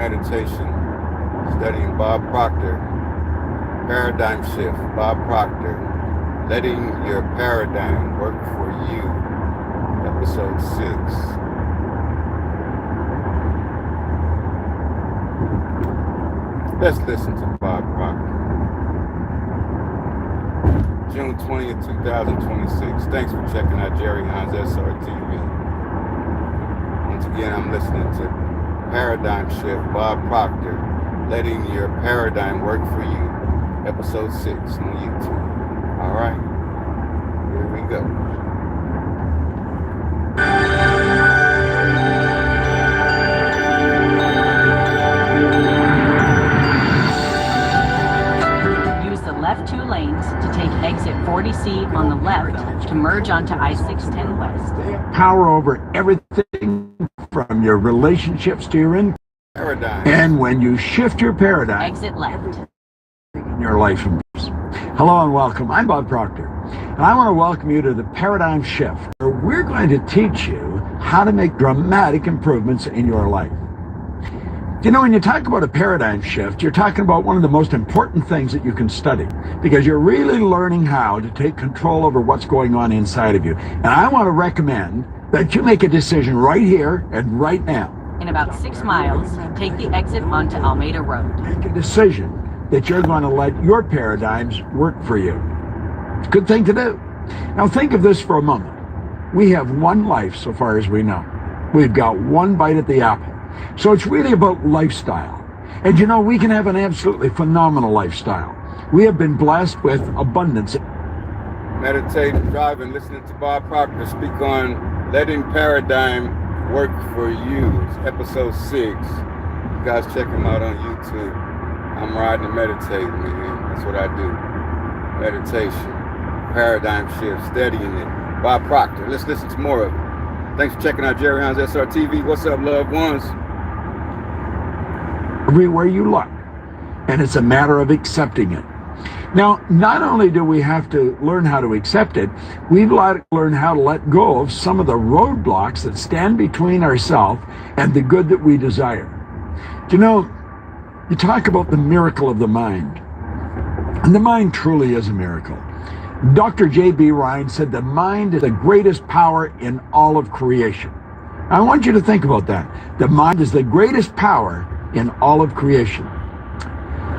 meditation, studying Bob Proctor, Paradigm Shift, Bob Proctor, letting your paradigm work for you, episode 6. Let's listen to Bob Proctor. June 20th, 2026. Thanks for checking out Lee Hines Senior TV. Once again, I'm listening to Paradigm Shift, Bob Proctor, letting your paradigm work for you, episode 6 on YouTube. All right, here we go. Left 2 lanes to take exit 40C on the left to merge onto I-610 West. Power over everything from your relationships to your income. Paradigm. And when you shift your paradigm, exit left. Your life improves. Hello and welcome. I'm Bob Proctor, and I want to welcome you to the Paradigm Shift, where we're going to teach you how to make dramatic improvements in your life. You know, when you talk about a paradigm shift, you're talking about one of the most important things that you can study, because you're really learning how to take control over what's going on inside of you. And I want to recommend that you make a decision right here and right now. In about 6 miles, take the exit onto Almeida Road. Make a decision that you're going to let your paradigms work for you. It's a good thing to do. Now think of this for a moment. We have one life so far as we know. We've got one bite at the apple. So it's really about lifestyle. And you know, we can have an absolutely phenomenal lifestyle. We have been blessed with abundance. Meditating, driving, listening to Bob Proctor speak on letting paradigm work for you. It's episode 6. You guys check him out on YouTube. I'm riding and meditating, man. That's what I do. Meditation, paradigm shift, studying it. Bob Proctor. Let's listen to more of it. Thanks for checking out Lee Hines Senior TV. What's up, loved ones? Everywhere you look, and it's a matter of accepting it. Now, not only do we have to learn how to accept it, we've got to learn how to let go of some of the roadblocks that stand between ourselves and the good that we desire. You know, you talk about the miracle of the mind, and the mind truly is a miracle. Dr. J.B. Ryan said the mind is the greatest power in all of creation. I want you to think about that. The mind is the greatest power in all of creation.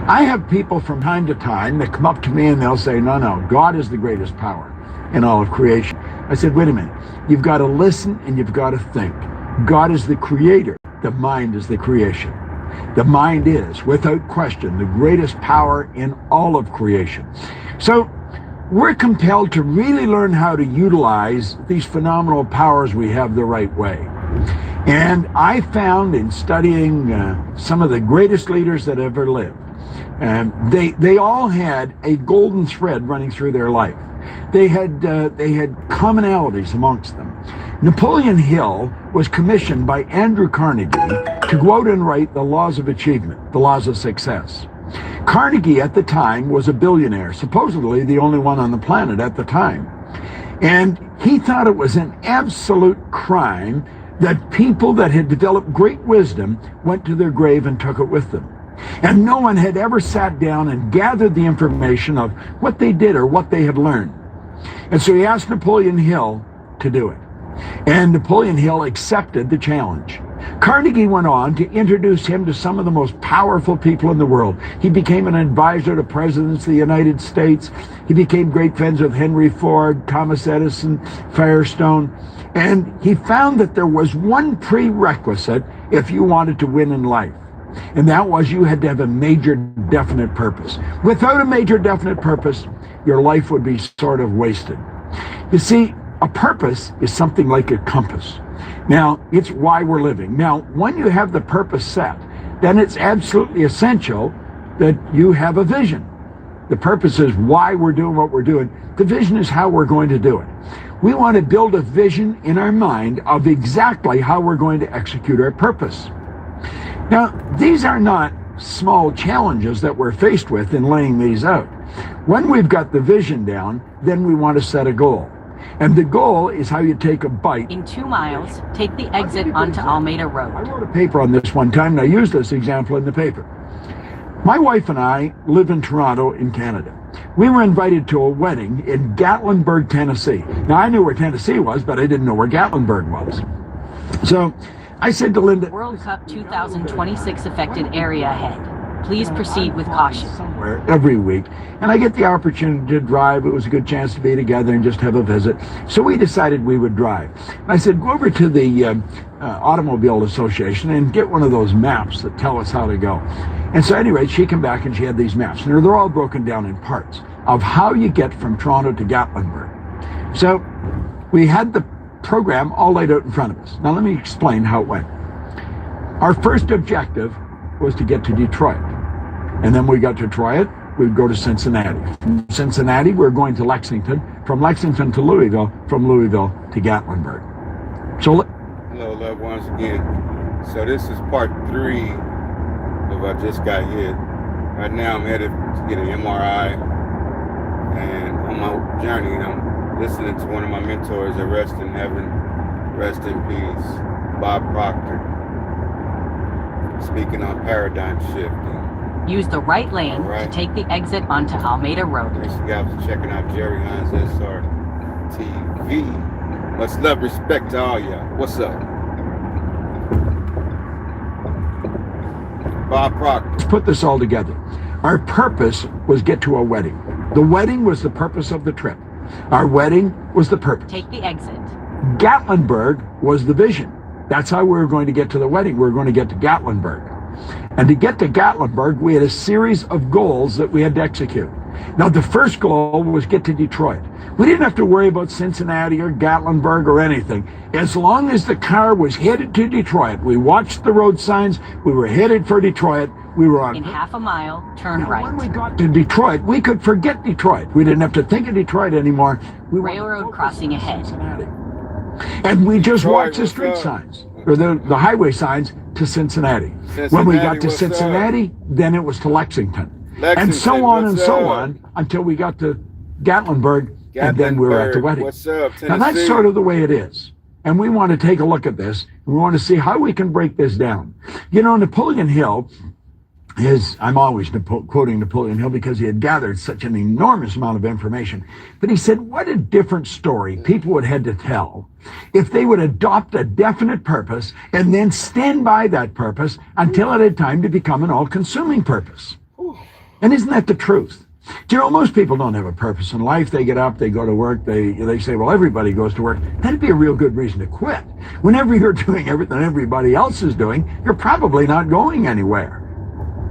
I have people from time to time that come up to me and they'll say, no, God is the greatest power in all of creation. I said, wait a minute. You've got to listen and you've got to think. God is the creator. The mind is the creation. The mind is, without question, the greatest power in all of creation. So we're compelled to really learn how to utilize these phenomenal powers we have the right way. And I found in studying some of the greatest leaders that ever lived, they all had a golden thread running through their life. They had commonalities amongst them. Napoleon Hill was commissioned by Andrew Carnegie to go out and write the laws of achievement, the laws of success. Carnegie at the time was a billionaire, supposedly the only one on the planet at the time. And he thought it was an absolute crime that people that had developed great wisdom went to their grave and took it with them. And no one had ever sat down and gathered the information of what they did or what they had learned. And so he asked Napoleon Hill to do it. And Napoleon Hill accepted the challenge. Carnegie went on to introduce him to some of the most powerful people in the world. He became an advisor to presidents of the United States. He became great friends with Henry Ford, Thomas Edison, Firestone. And he found that there was one prerequisite if you wanted to win in life. And that was you had to have a major definite purpose. Without a major definite purpose, your life would be sort of wasted. You see, a purpose is something like a compass. Now, it's why we're living. Now, when you have the purpose set, then it's absolutely essential that you have a vision. The purpose is why we're doing what we're doing. The vision is how we're going to do it. We want to build a vision in our mind of exactly how we're going to execute our purpose. Now, these are not small challenges that we're faced with in laying these out. When we've got the vision down, then we want to set a goal. And the goal is how you take a bite. In 2 miles, take the exit onto Almeida I Road. wrote a paper on this one time, and I used this example in the paper. My wife and I live in Toronto in Canada. We were invited to a wedding in Gatlinburg, Tennessee. Now, I knew where Tennessee was, but I didn't know where Gatlinburg was. So I said to Linda, World Cup 2026 affected area ahead. Please proceed with caution. Somewhere every week, and I get the opportunity to drive. It was a good chance to be together and just have a visit. So we decided we would drive. I said, go over to the Automobile Association and get one of those maps that tell us how to go. And so anyway, she came back and she had these maps, and they're all broken down in parts of how you get from Toronto to Gatlinburg. So we had the program all laid out in front of us. Now let me explain how it went. Our first objective was to get to Detroit. And then we got to Detroit, we'd go to Cincinnati. From Cincinnati, we're going to Lexington. From Lexington to Louisville, from Louisville to Gatlinburg. So, hello, loved ones, again. So this is part 3 of I Just Got Hit. Right now I'm headed to get an MRI. And on my journey, I'm listening to one of my mentors at Rest in Heaven, Rest in Peace, Bob Proctor, speaking on paradigm shifting. Use the right lane to take the exit onto Almeida Road. Thanks you guys for checking out Jerry Hines SR TV. Much love, respect to all y'all. What's up? Bob Proctor. let's put this all together. Our purpose was get to a wedding. The wedding was the purpose of the trip. Our wedding was the purpose. Take the exit. Gatlinburg was the vision. That's how we were going to get to the wedding. We were going to get to Gatlinburg. And to get to Gatlinburg, we had a series of goals that we had to execute. Now, the first goal was get to Detroit. We didn't have to worry about Cincinnati or Gatlinburg or anything. As long as the car was headed to Detroit, we watched the road signs, we were headed for Detroit, we were on... In half a mile, turn Now, right. when we got to Detroit, we could forget Detroit. We didn't have to think of Detroit anymore. We Railroad crossing ahead. Cincinnati. And we just watched the street signs, or the highway signs to Cincinnati. When we got to Cincinnati, then it was to Lexington. And so on and so on until we got to Gatlinburg, and then we were at the wedding. What's up, Tennessee? Now that's sort of the way it is. And we want to take a look at this. We want to see how we can break this down. You know, Napoleon Hill I'm always quoting Napoleon Hill because he had gathered such an enormous amount of information. But he said, what a different story people would have to tell if they would adopt a definite purpose and then stand by that purpose until it had time to become an all-consuming purpose. And isn't that the truth? Do you know, most people don't have a purpose in life. They get up, they go to work, they say, well, everybody goes to work. That'd be a real good reason to quit. Whenever you're doing everything everybody else is doing, you're probably not going anywhere.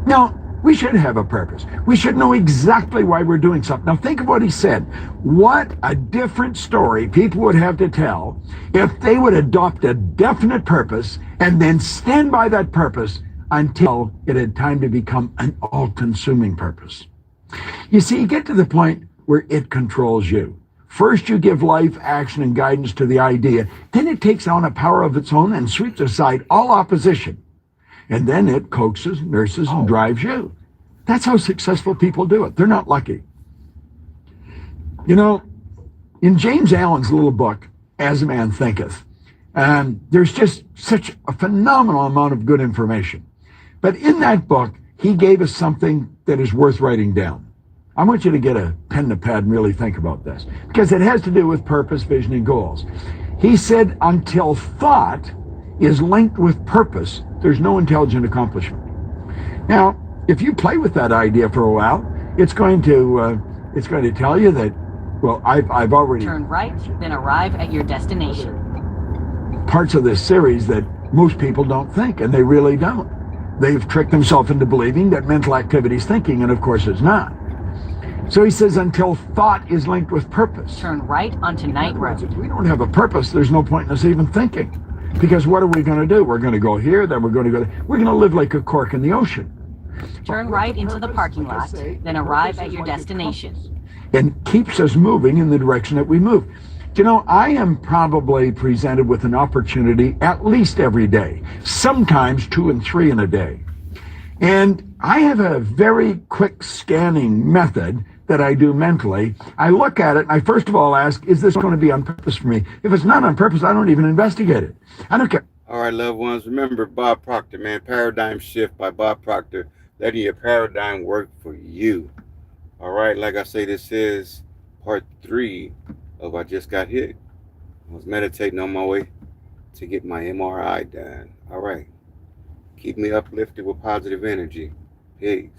Now, we should have a purpose. We should know exactly why we're doing something. Now, think of what he said. What a different story people would have to tell if they would adopt a definite purpose and then stand by that purpose until it had time to become an all-consuming purpose. You see, you get to the point where it controls you. First, you give life, action, and guidance to the idea. Then it takes on a power of its own and sweeps aside all opposition. And then it coaxes, nurses, and drives you. That's how successful people do it. They're not lucky. You know, in James Allen's little book, As a Man Thinketh, there's just such a phenomenal amount of good information. But in that book, he gave us something that is worth writing down. I want you to get a pen and a pad and really think about this, because it has to do with purpose, vision, and goals. He said, until thought is linked with purpose, there's no intelligent accomplishment. Now, if you play with that idea for a while, it's going to tell you that, well, I've already turn right, then arrive at your destination. Parts of this series that most people don't think, and they really don't. They've tricked themselves into believing that mental activity is thinking, and of course it's not. So he says, until thought is linked with purpose. Turn right onto Night Road. If we don't have a purpose, there's no point in us even thinking. Because what are we going to do? We're going to go here, then we're going to go there. We're going to live like a cork in the ocean. Turn right into the parking lot, then arrive at your destination. And keeps us moving in the direction that we move. You know, I am probably presented with an opportunity at least every day, sometimes 2 and 3 in a day. And I have a very quick scanning method that I do mentally, I look at it and I first of all ask, is this going to be on purpose for me? If it's not on purpose, I don't even investigate it. I don't care. All right, loved ones, remember Bob Proctor, man. Paradigm Shift by Bob Proctor, letting your paradigm work for you. All right, like I say, this is part 3 of I Just Got Hit. I was meditating on my way to get my MRI done. All right, keep me uplifted with positive energy. Peace.